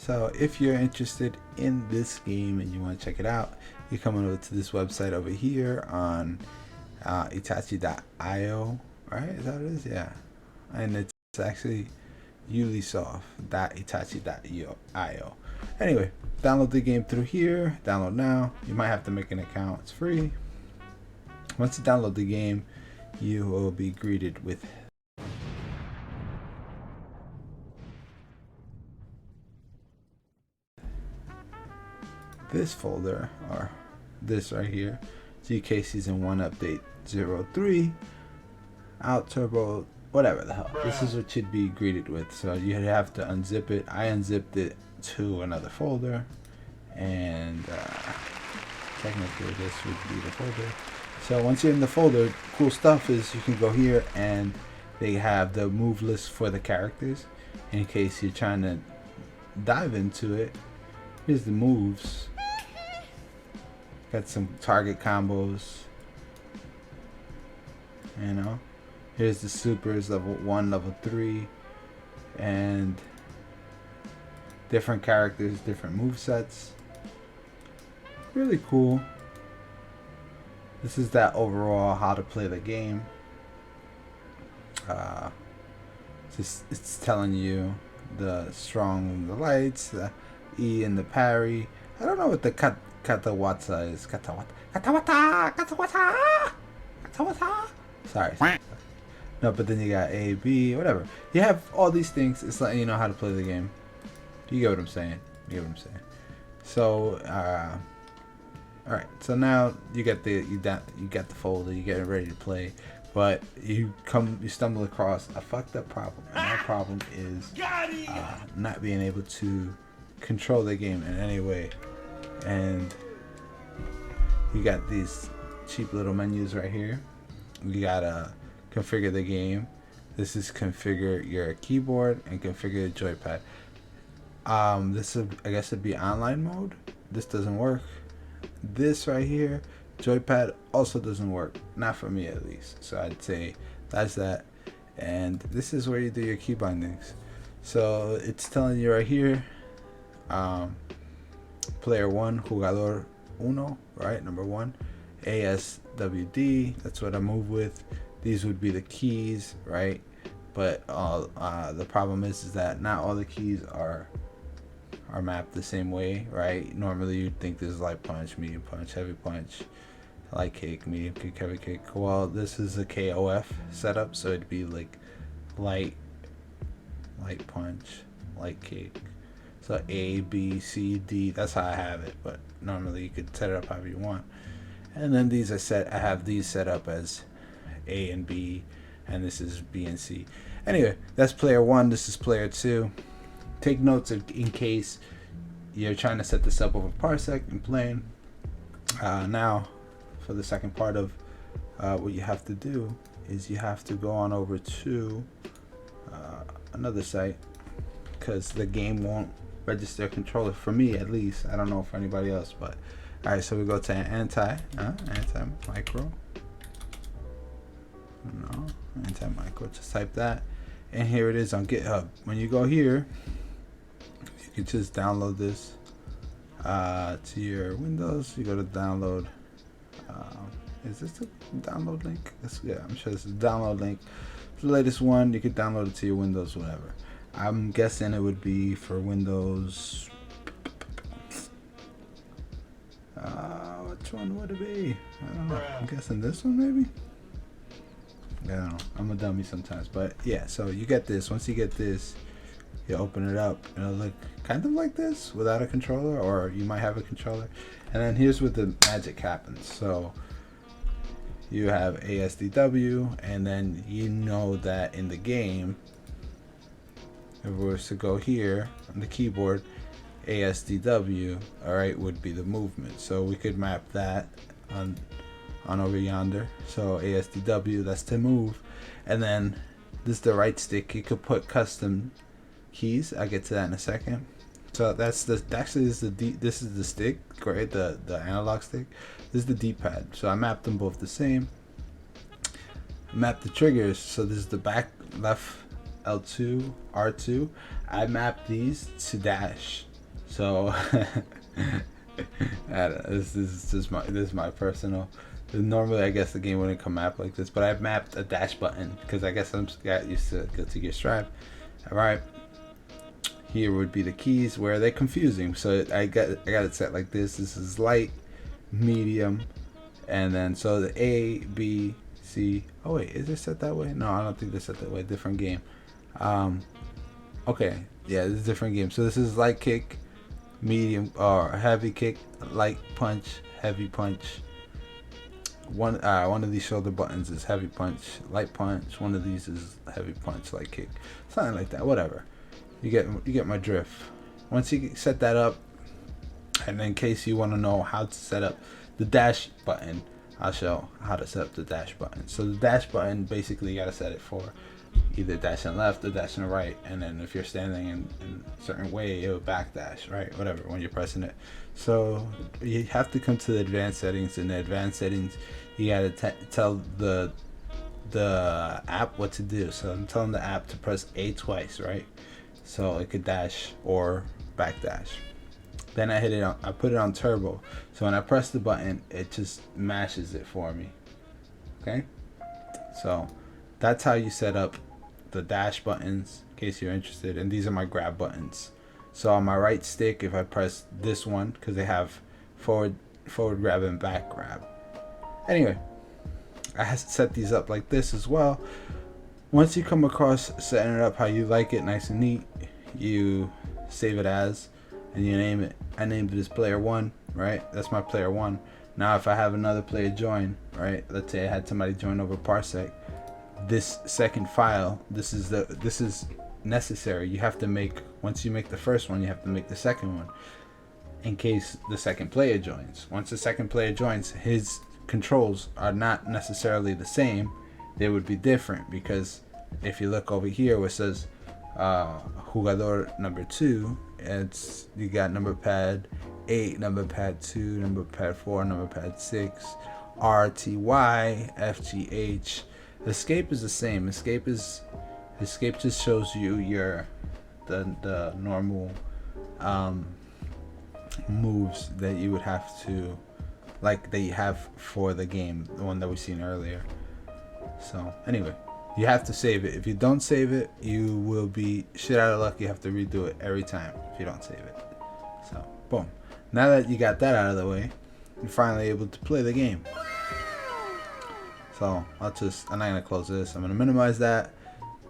So if you're interested in this game and you want to check it out, you come over to this website over here on Itachi.io, right? Is that what it is? Yeah. And it's actually ubisoft.itachi.io. Anyway, download the game through here. Download now. You might have to make an account. It's free. Once you download the game, you will be greeted with this folder, or this right here, GK Season 1 Update 03, Out Turbo, whatever the hell. This is what you'd be greeted with. So you have to unzip it. I unzipped it to another folder, and technically this would be the folder. So once you're in the folder, cool stuff is you can go here and they have the move list for the characters in case you're trying to dive into it. Here's the moves. Got some target combos, you know. Here's the supers, level 1, level 3, and different characters, different move sets. Really cool. This is overall how to play the game. It's telling you the strong, the lights, the E and the parry. I don't know what the katawata is. Katawata. Sorry. No, but then you got A, B, whatever. You have all these things. It's letting you know how to play the game. You get what I'm saying? So, all right. So now you get the folder. You get it ready to play, but you stumble across a fucked up problem, and that problem is not being able to control the game in any way. And you got these cheap little menus right here. You gotta configure the game. This is configure your keyboard and configure the joypad. This would, I guess, it'd be online mode. This doesn't work. This right here, joypad, also doesn't work. Not for me, at least. So I'd say that's that. And this is where you do your key bindings. So it's telling you right here, player 1, jugador 1, right? Number 1, ASWD. That's what I move with. These would be the keys, right? But the problem is that not all the keys are mapped the same way, right? Normally you'd think this is light punch, medium punch, heavy punch, light kick, medium kick, heavy kick. Well, this is a KOF setup, so it'd be like light punch, light kick. So A, B, C, D. That's how I have it, but normally you could set it up however you want. And then these I have these set up as A and B, and this is B and C. Anyway, that's player 1. This is player 2. Take notes in case you're trying to set this up over Parsec and playing. Now, for the second part of what you have to do is you have to go on over to another site, because the game won't register a controller for me, at least. I don't know for anybody else, but all right. So we go to AntiMicro. No, AntiMicro. Just type that, and here it is on GitHub. When you go here, you can just download this to your Windows. You go to download. Is this the download link? Yeah, I'm sure this is the download link. The latest one. You could download it to your Windows, whatever. I'm guessing it would be for Windows. Which one would it be? I don't know. I'm guessing this one, maybe. I don't know. I'm a dummy sometimes, but yeah. So you get this. Once you get this, you open it up, and it'll look kind of like this without a controller, or you might have a controller. And then here's where the magic happens. So you have ASDW, and then you know that in the game, if we were to go here on the keyboard, ASDW, all right, would be the movement. So we could map that on over yonder. So ASDW, that's to move. And then this is the right stick. You could put custom keys. I'll get to that in a second. So that's the this is the stick, right? The analog stick. This is the D-pad. So I mapped them both the same. Map the triggers. So this is the back left L2, R2. I mapped these to dash. So this is my personal. Normally, I guess the game wouldn't come mapped like this, but I've mapped a dash button because I guess I'm got used to Guilty Gear Strive. All right, here would be the keys where they're confusing. So I got it set like this. This is light, medium, and then so the A, B, C. Oh wait, is it set that way? No, I don't think they're set that way. Different game. Okay, yeah, this is a different game. So this is light kick, medium or heavy kick, light punch, heavy punch. One of these shoulder buttons is heavy punch, light punch. One of these is heavy punch, light kick, something like that. Whatever. You get my drift. Once you set that up, and in case you want to know how to set up the dash button, I'll show how to set up the dash button. So the dash button, basically you gotta set it for either dash and left or dash and right, and then if you're standing in a certain way, it will back dash, right? Whatever, when you're pressing it. So you have to come to the advanced settings. In the advanced settings, you gotta tell the app what to do. So I'm telling the app to press A twice, right? So it could dash or back dash. Then I put it on turbo. So when I press the button, it just mashes it for me. Okay? So that's how you set up the dash buttons, in case you're interested. And these are my grab buttons. So on my right stick, if I press this one, because they have forward grab and back grab. Anyway, I have to set these up like this as well. Once you come across setting it up how you like it, nice and neat, you save it as, and you name it. I named it as player 1, right? That's my player 1. Now if I have another player join, right? Let's say I had somebody join over Parsec. This second file, this is necessary. You have to make, once you make the first one, you have to make the second one in case the second player joins. Once the second player joins, his controls are not necessarily the same. They would be different, because if you look over here where it says jugador number 2, it's, you got number pad 8, number pad 2, number pad 4, number pad 6, RTY, FGH. Escape is the same. Escape just shows you the normal moves that you would have to, like, that you have for the game, the one that we seen earlier. So anyway, you have to save it. If you don't save it, you will be shit out of luck. You have to redo it every time if you don't save it. So boom. Now that you got that out of the way, you're finally able to play the game. So I'm not gonna close this. I'm gonna minimize that,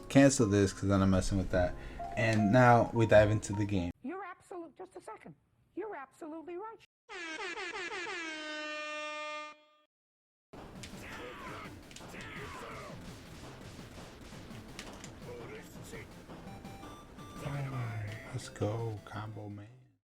cancel this, because then I'm messing with that. And now we dive into the game. You're absolute. Just a second. You're absolutely right. Let's go, combo man.